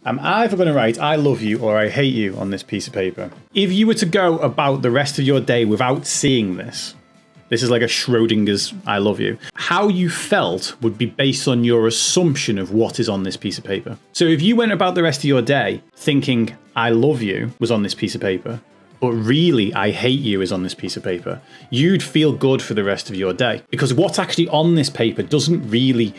I'm either going to write I love you or I hate you on this piece of paper. If you were to go about the rest of your day without seeing this is like a Schrodinger's I love you. How you felt would be based on your assumption of what is on this piece of paper. So if you went about the rest of your day thinking I love you was on this piece of paper, but really I hate you is on this piece of paper, you'd feel good for the rest of your day. Because what's actually on this paper doesn't really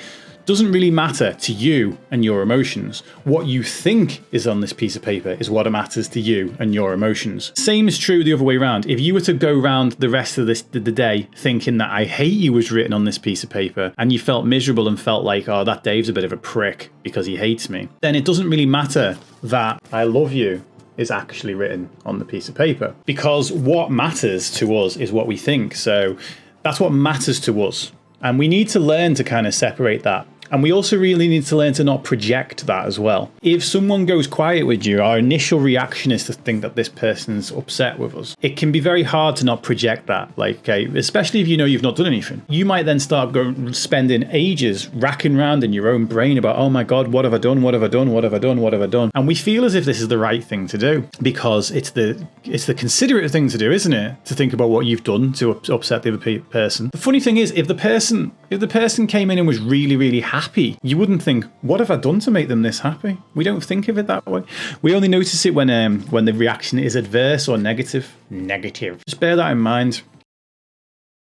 matter to you and your emotions. What you think is on this piece of paper is what matters to you and your emotions. Same is true the other way around. If you were to go around the rest of the day thinking that I hate you was written on this piece of paper, and you felt miserable and felt like, oh, that Dave's a bit of a prick because he hates me, then it doesn't really matter that I love you is actually written on the piece of paper. Because what matters to us is what we think. So that's what matters to us. And we need to learn to kind of separate that. And we also really need to learn to not project that as well. If someone goes quiet with you, our initial reaction is to think that this person's upset with us. It can be very hard to not project that, like, okay, especially if you know you've not done anything. You might then start spending ages racking around in your own brain about, oh my God, what have I done? What have I done? What have I done? What have I done? And we feel as if this is the right thing to do because it's the considerate thing to do, isn't it? To think about what you've done to upset the other person. The funny thing is, if the person came in and was really, really happy, you wouldn't think, what have I done to make them this happy? We don't think of it that way. We only notice it when the reaction is adverse or negative. Just bear that in mind.